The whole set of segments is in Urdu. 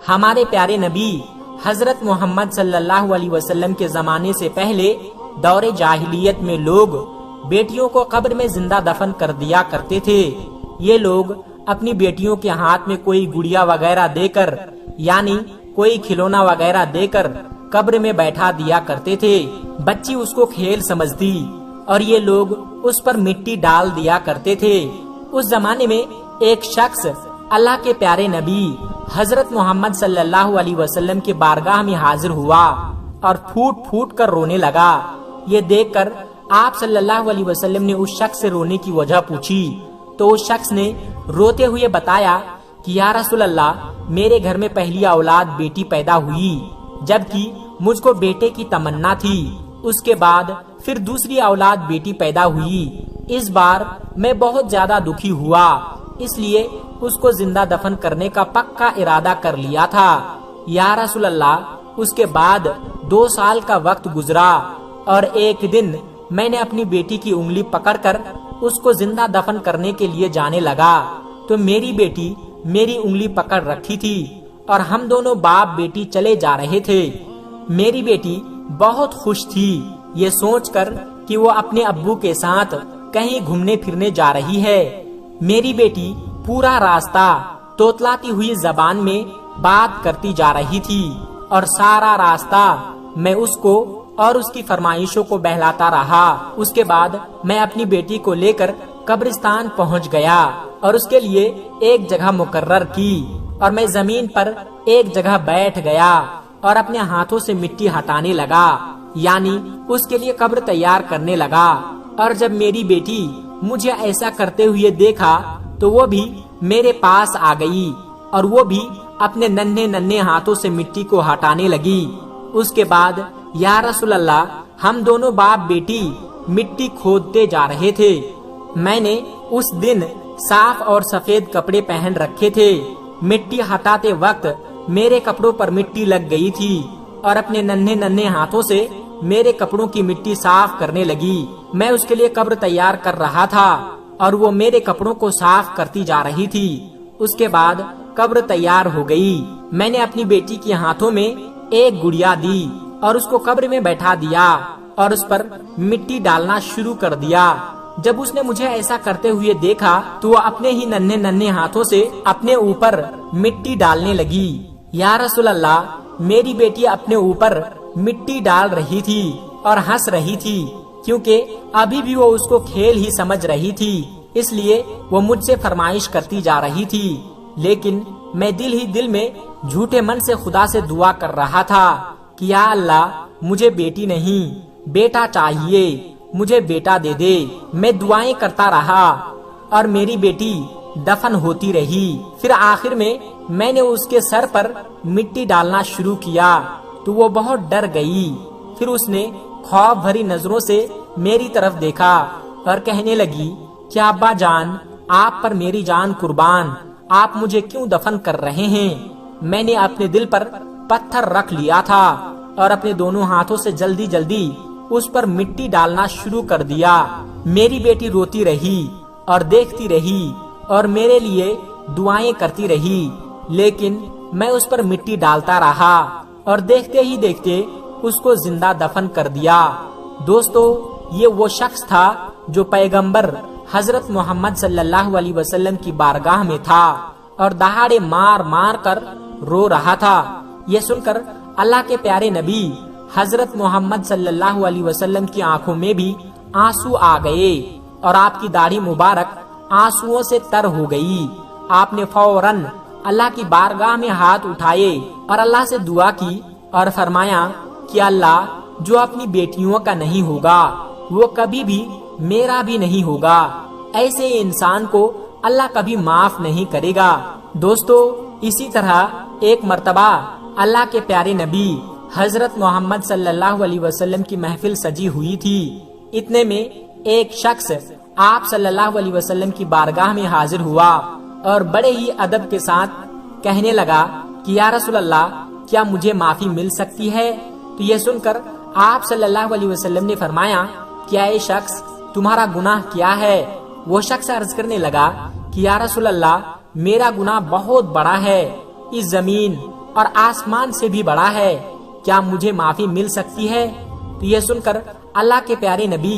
ہمارے پیارے نبی حضرت محمد صلی اللہ علیہ وسلم کے زمانے سے پہلے دور جاہلیت میں لوگ بیٹیوں کو قبر میں زندہ دفن کر دیا کرتے تھے۔ یہ لوگ اپنی بیٹیوں کے ہاتھ میں کوئی گڑیا وغیرہ دے کر، یعنی کوئی کھلونا وغیرہ دے کر قبر میں بیٹھا دیا کرتے تھے۔ بچی اس کو کھیل سمجھتی اور یہ لوگ اس پر مٹی ڈال دیا کرتے تھے۔ اس زمانے میں ایک شخص اللہ کے پیارے نبی حضرت محمد صلی اللہ علیہ وسلم کے بارگاہ میں حاضر ہوا اور پھوٹ پھوٹ کر رونے لگا۔ یہ دیکھ کر آپ صلی اللہ علیہ وسلم نے اس شخص سے رونے کی وجہ پوچھی تو اس شخص نے روتے ہوئے بتایا کہ یا رسول اللہ، میرے گھر میں پہلی اولاد بیٹی پیدا ہوئی، جبکہ مجھ کو بیٹے کی تمنا تھی۔ اس کے بعد پھر دوسری اولاد بیٹی پیدا ہوئی۔ اس بار میں بہت زیادہ دکھی ہوا، اس لیے اس کو زندہ دفن کرنے کا پکا ارادہ کر لیا تھا۔ یا رسول اللہ، اس کے بعد 2 سال کا وقت گزرا اور ایک دن میں نے اپنی بیٹی کی انگلی پکڑ کر اس کو زندہ دفن کرنے کے لیے جانے لگا تو میری بیٹی میری انگلی پکڑ رکھی تھی اور ہم دونوں باپ بیٹی چلے جا رہے تھے۔ میری بیٹی بہت خوش تھی یہ سوچ کر کہ وہ اپنے ابو کے ساتھ کہیں گھومنے پھرنے جا رہی ہے۔ میری بیٹی پورا راستہ توتلاتی ہوئی زبان میں بات کرتی جا رہی تھی اور سارا راستہ میں اس کو اور اس کی فرمائشوں کو بہلاتا رہا۔ اس کے بعد میں اپنی بیٹی کو لے کر قبرستان پہنچ گیا اور اس کے لیے ایک جگہ مقرر کی اور میں زمین پر ایک جگہ بیٹھ گیا اور اپنے ہاتھوں سے مٹی ہٹانے لگا، یعنی اس کے لیے قبر تیار کرنے لگا۔ اور جب میری بیٹی مجھے ایسا کرتے ہوئے دیکھا تو وہ بھی میرے پاس آ گئی اور وہ بھی اپنے ننھے ننھے ہاتھوں سے مٹی کو ہٹانے لگی۔ اس کے بعد یا رسول اللہ، ہم دونوں باپ بیٹی مٹی کھودتے جا رہے تھے۔ میں نے اس دن صاف اور سفید کپڑے پہن رکھے تھے۔ مٹی ہٹاتے وقت میرے کپڑوں پر مٹی لگ گئی تھی اور اپنے ننھے ننھے ہاتھوں سے میرے کپڑوں کی مٹی صاف کرنے لگی۔ میں اس کے لیے قبر تیار کر رہا تھا اور وہ میرے کپڑوں کو صاف کرتی جا رہی تھی۔ اس کے بعد قبر تیار ہو گئی۔ میں نے اپنی بیٹی کے ہاتھوں میں ایک گڑیا دی اور اس کو قبر میں بیٹھا دیا اور اس پر مٹی ڈالنا شروع کر دیا۔ جب اس نے مجھے ایسا کرتے ہوئے دیکھا تو وہ اپنے ہی ننھے ننھے ہاتھوں سے اپنے اوپر مٹی ڈالنے لگی۔ یا رسول اللہ، میری بیٹی اپنے اوپر مٹی ڈال رہی تھی اور ہنس رہی تھی کیونکہ ابھی بھی وہ اس کو کھیل ہی سمجھ رہی تھی، اس لیے وہ مجھ سے فرمائش کرتی جا رہی تھی۔ لیکن میں دل ہی دل میں جھوٹے من سے خدا سے دعا کر رہا تھا کہ یا اللہ، مجھے بیٹی نہیں بیٹا چاہیے، مجھے بیٹا دے دے۔ میں دعائیں کرتا رہا اور میری بیٹی دفن ہوتی رہی۔ پھر آخر میں نے اس کے سر پر مٹی ڈالنا شروع کیا تو وہ بہت ڈر گئی۔ پھر اس نے خوف بھری نظروں سے میری طرف دیکھا اور کہنے لگی کہ ابا جان، آپ پر میری جان قربان، آپ مجھے کیوں دفن کر رہے ہیں؟ میں نے اپنے دل پر پتھر رکھ لیا تھا اور اپنے دونوں ہاتھوں سے جلدی جلدی اس پر مٹی ڈالنا شروع کر دیا۔ میری بیٹی روتی رہی اور دیکھتی رہی اور میرے لیے دعائیں کرتی رہی، لیکن میں اس پر مٹی ڈالتا رہا اور دیکھتے ہی دیکھتے اس کو زندہ دفن کر دیا۔ دوستو، یہ وہ شخص تھا جو پیغمبر حضرت محمد صلی اللہ علیہ وسلم کی بارگاہ میں تھا اور دہاڑے مار مار کر رو رہا تھا۔ یہ سن کر اللہ کے پیارے نبی حضرت محمد صلی اللہ علیہ وسلم کی آنکھوں میں بھی آنسو آ گئے اور آپ کی داڑھی مبارک آنسوؤں سے تر ہو گئی۔ آپ نے فوراً اللہ کی بارگاہ میں ہاتھ اٹھائے اور اللہ سے دعا کی اور فرمایا کہ اللہ، جو اپنی بیٹیوں کا نہیں ہوگا وہ کبھی بھی میرا بھی نہیں ہوگا۔ ایسے انسان کو اللہ کبھی معاف نہیں کرے گا۔ دوستو، اسی طرح ایک مرتبہ اللہ کے پیارے نبی حضرت محمد صلی اللہ علیہ وسلم کی محفل سجی ہوئی تھی۔ اتنے میں ایک شخص آپ صلی اللہ علیہ وسلم کی بارگاہ میں حاضر ہوا اور بڑے ہی ادب کے ساتھ کہنے لگا کہ یا رسول اللہ، کیا مجھے معافی مل سکتی ہے؟ تو یہ سن کر آپ صلی اللہ علیہ وسلم نے فرمایا کہ اے شخص، تمہارا گناہ کیا ہے؟ وہ شخص عرض کرنے لگا کہ یا رسول اللہ، میرا گناہ بہت بڑا ہے۔ اس زمین اور آسمان سے بھی بڑا ہے، کیا مجھے معافی مل سکتی ہے؟ تو یہ سن کر اللہ کے پیارے نبی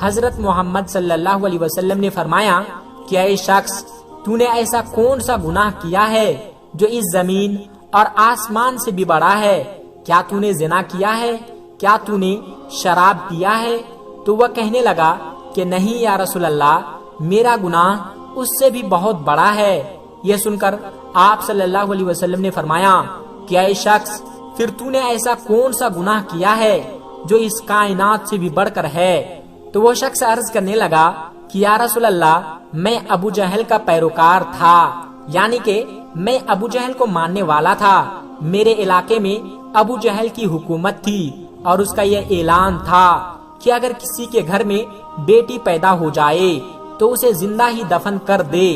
حضرت محمد صلی اللہ علیہ وسلم نے فرمایا کہ اے شخص، تو نے ایسا کون سا گناہ کیا ہے جو اس زمین اور آسمان سے بھی بڑا ہے؟ کیا تو نے زنا کیا ہے؟ کیا تو نے شراب پیا ہے؟ تو وہ کہنے لگا کہ نہیں یا رسول اللہ، میرا گناہ اس سے بھی بہت بڑا ہے۔ یہ سن کر آپ صلی اللہ علیہ وسلم نے فرمایا کہ اے شخص، پھر تو نے ایسا کون سا گناہ کیا ہے جو اس کائنات سے بھی بڑھ کر ہے؟ تو وہ شخص عرض کرنے لگا کہ یا رسول اللہ، میں ابو جہل کا پیروکار تھا، یعنی کہ میں ابو جہل کو ماننے والا تھا۔ میرے علاقے میں ابو جہل کی حکومت تھی اور اس کا یہ اعلان تھا کہ اگر کسی کے گھر میں بیٹی پیدا ہو جائے تو اسے زندہ ہی دفن کر دے،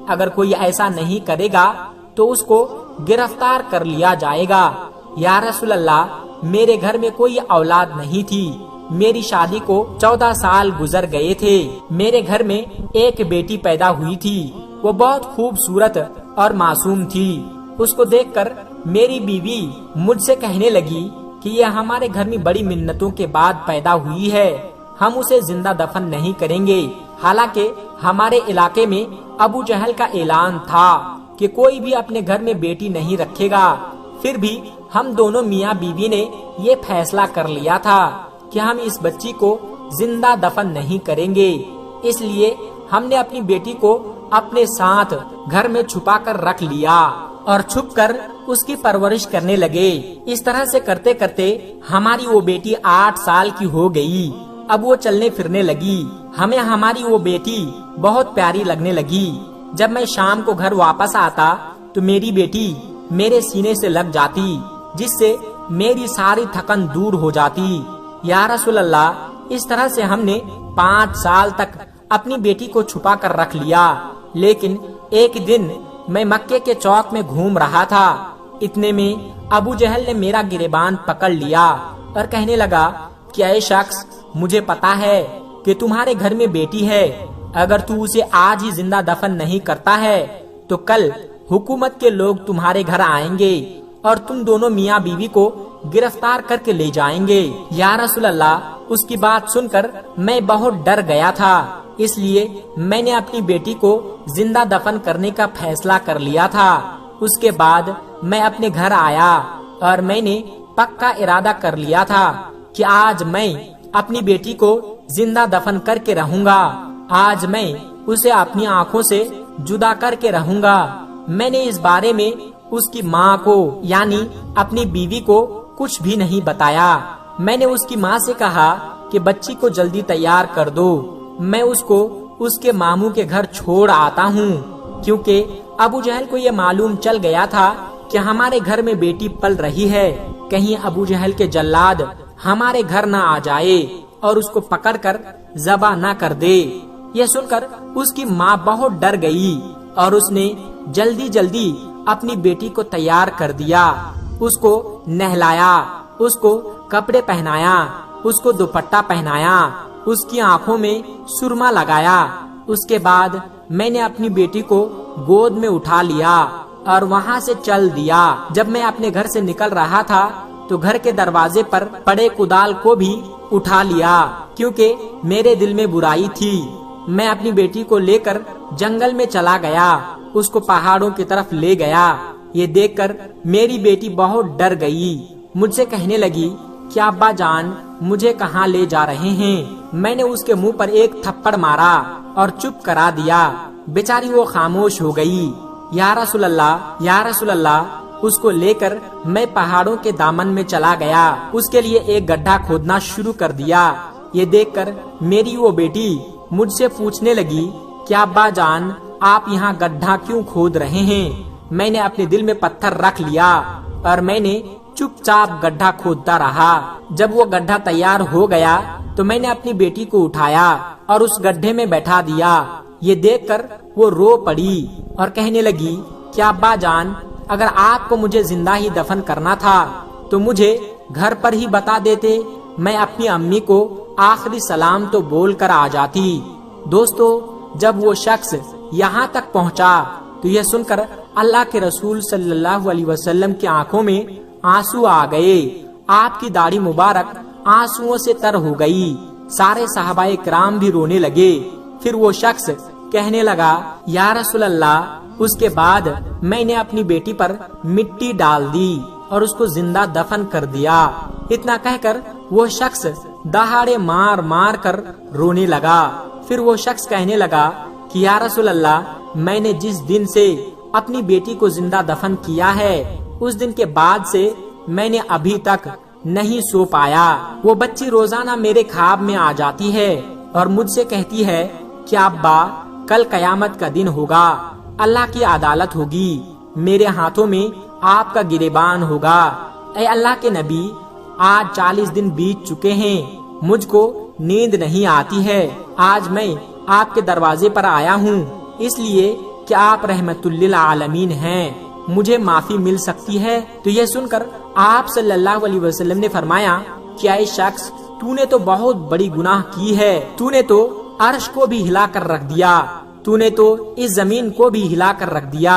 اگر کوئی ایسا نہیں کرے گا تو اس کو گرفتار کر لیا جائے گا۔ یا رسول اللہ، میرے گھر میں کوئی اولاد نہیں تھی، میری شادی کو 14 سال گزر گئے تھے۔ میرے گھر میں ایک بیٹی پیدا ہوئی تھی، وہ بہت خوبصورت اور معصوم تھی۔ اس کو دیکھ کر میری بیوی مجھ سے کہنے لگی کہ یہ ہمارے گھر میں بڑی منتوں کے بعد پیدا ہوئی ہے، ہم اسے زندہ دفن نہیں کریں گے۔ حالانکہ ہمارے علاقے میں ابو جہل کا اعلان تھا کہ کوئی بھی اپنے گھر میں بیٹی نہیں رکھے گا، پھر بھی ہم دونوں میاں بیوی نے یہ فیصلہ کر لیا تھا کہ ہم اس بچی کو زندہ دفن نہیں کریں گے۔ اس لیے ہم نے اپنی بیٹی کو اپنے ساتھ گھر میں چھپا کر رکھ لیا اور چھپ کر اس کی پرورش کرنے لگے۔ اس طرح سے کرتے کرتے ہماری وہ بیٹی 8 سال کی ہو گئی۔ اب وہ چلنے پھرنے لگی، ہمیں ہماری وہ بیٹی بہت پیاری لگنے لگی۔ جب میں شام کو گھر واپس آتا تو میری بیٹی میرے سینے سے لگ جاتی، جس سے میری ساری تھکن دور ہو جاتی۔ یا رسول اللہ، اس طرح سے ہم نے 5 سال تک اپنی بیٹی کو چھپا کر رکھ لیا۔ لیکن ایک دن میں مکے کے چوک میں گھوم رہا تھا، اتنے میں ابو جہل نے میرا گریبان پکڑ لیا اور کہنے لگا کہ اے شخص، مجھے پتا ہے کہ تمہارے گھر میں بیٹی ہے، اگر تو اسے آج ہی زندہ دفن نہیں کرتا ہے تو کل حکومت کے لوگ تمہارے گھر آئیں گے اور تم دونوں میاں بیوی کو گرفتار کر کے لے جائیں گے۔ یا رسول اللہ، اس کی بات سن کر میں بہت ڈر گیا تھا، اس لیے میں نے اپنی بیٹی کو زندہ دفن کرنے کا فیصلہ کر لیا تھا۔ اس کے بعد میں اپنے گھر آیا اور میں نے پکا ارادہ کر لیا تھا کہ آج میں اپنی بیٹی کو زندہ دفن کر کے رہوں گا، آج میں اسے اپنی آنکھوں سے جدا کر کے رہوں گا۔ میں نے اس بارے میں اس کی ماں کو یعنی اپنی بیوی کو کچھ بھی نہیں بتایا۔ میں نے اس کی ماں سے کہا کہ بچی کو جلدی تیار کر دو، میں اس کو اس کے ماموں کے گھر چھوڑ آتا ہوں، کیونکہ ابو جہل کو یہ معلوم چل گیا تھا کہ ہمارے گھر میں بیٹی پل رہی ہے، کہیں ابو جہل کے جلاد ہمارے گھر نہ آ جائے اور اس کو پکڑ کر ذبح نہ کر دے۔ یہ سن کر اس کی ماں بہت ڈر گئی اور اس نے جلدی جلدی اپنی بیٹی کو تیار کر دیا، اس کو نہلایا، اس کو کپڑے پہنایا، اس کو دوپٹہ پہنایا، اس کی آنکھوں میں سرما لگایا۔ اس کے بعد میں نے اپنی بیٹی کو گود میں اٹھا لیا اور وہاں سے چل دیا۔ جب میں اپنے گھر سے نکل رہا تھا تو گھر کے دروازے پر پڑے کدال کو بھی اٹھا لیا، کیونکہ میرے دل میں برائی تھی۔ میں اپنی بیٹی کو لے کر جنگل میں چلا گیا، اس کو پہاڑوں کی طرف لے گیا۔ یہ دیکھ کر میری بیٹی بہت ڈر گئی، مجھ سے کہنے لگی کہ ابا جان مجھے کہاں لے جا رہے ہیں؟ میں نے اس کے منہ پر ایک تھپڑ مارا اور چپ کرا دیا، بیچاری وہ خاموش ہو گئی۔ یا رسول اللہ، یا رسول اللہ، اس کو لے کر میں پہاڑوں کے دامن میں چلا گیا، اس کے لیے ایک گڈھا کھودنا شروع کر دیا۔ یہ دیکھ کر میری وہ بیٹی مجھ سے پوچھنے لگی کہ ابا جان آپ یہاں گڈھا کیوں کھود رہے ہیں؟ میں نے اپنے دل میں پتھر رکھ لیا اور میں نے چپ چاپ گڈھا کھودتا رہا۔ جب وہ گڈھا تیار ہو گیا تو میں نے اپنی بیٹی کو اٹھایا اور اس گڈھے میں بیٹھا دیا۔ یہ دیکھ کر وہ رو پڑی اور کہنے لگی کہ ابا جان اگر آپ کو مجھے زندہ ہی دفن کرنا تھا تو مجھے گھر پر ہی بتا دیتے، میں اپنی امی کو آخری سلام تو بول کر آ جاتی۔ دوستو، جب وہ شخص یہاں تک پہنچا تو یہ سن کر اللہ کے رسول صلی اللہ علیہ وسلم کی آنکھوں میں آنسو آ گئے، آپ کی داڑھی مبارک آنسوؤں سے تر ہو گئی، سارے صحابہ کرام بھی رونے لگے۔ پھر وہ شخص کہنے لگا یا رسول اللہ، اس کے بعد میں نے اپنی بیٹی پر مٹی ڈال دی اور اس کو زندہ دفن کر دیا۔ اتنا کہہ کر وہ شخص دہاڑے مار مار کر رونے لگا۔ پھر وہ شخص کہنے لگا کہ یا رسول اللہ، میں نے جس دن سے اپنی بیٹی کو زندہ دفن کیا ہے، اس دن کے بعد سے میں نے ابھی تک نہیں سو پایا۔ وہ بچی روزانہ میرے خواب میں آ جاتی ہے اور مجھ سے کہتی ہے کہ ابا، کل قیامت کا دن ہوگا، اللہ کی عدالت ہوگی، میرے ہاتھوں میں آپ کا گریبان ہوگا۔ اے اللہ کے نبی، آج 40 دن بیت چکے ہیں، مجھ کو نیند نہیں آتی ہے۔ آج میں آپ کے دروازے پر آیا ہوں اس لیے کہ آپ رحمت للعالمین ہیں، مجھے معافی مل سکتی ہے؟ تو یہ سن کر آپ صلی اللہ علیہ وسلم نے فرمایا کہ اے شخص، تو نے تو بہت بڑی گناہ کی ہے، تو نے تو عرش کو بھی ہلا کر رکھ دیا، تو نے تو اس زمین کو بھی ہلا کر رکھ دیا۔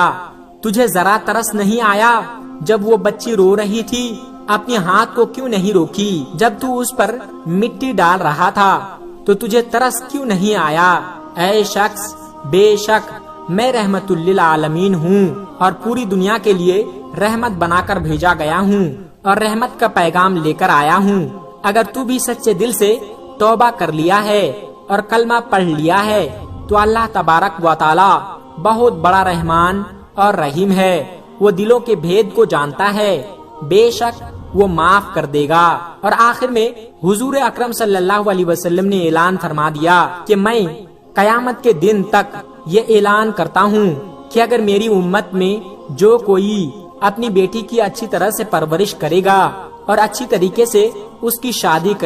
تجھے ذرا ترس نہیں آیا جب وہ بچی رو رہی تھی؟ اپنے ہاتھ کو کیوں نہیں روکی؟ جب تو اس پر مٹی ڈال رہا تھا تو تجھے ترس کیوں نہیں آیا؟ اے شخص، بے شک میں رحمت للعالمین ہوں اور پوری دنیا کے لیے رحمت بنا کر بھیجا گیا ہوں اور رحمت کا پیغام لے کر آیا ہوں۔ اگر تو بھی سچے دل سے توبہ کر لیا ہے اور کلمہ پڑھ لیا ہے تو اللہ تبارک و تعالی بہت بڑا رحمان اور رحیم ہے، وہ دلوں کے بھید کو جانتا ہے، بے شک وہ معاف کر دے گا۔ اور آخر میں حضور اکرم صلی اللہ علیہ وسلم نے اعلان فرما دیا کہ میں قیامت کے دن تک یہ اعلان کرتا ہوں کہ اگر میری امت میں جو کوئی اپنی بیٹی کی اچھی طرح سے پرورش کرے گا اور اچھی طریقے سے اس کی شادی کرے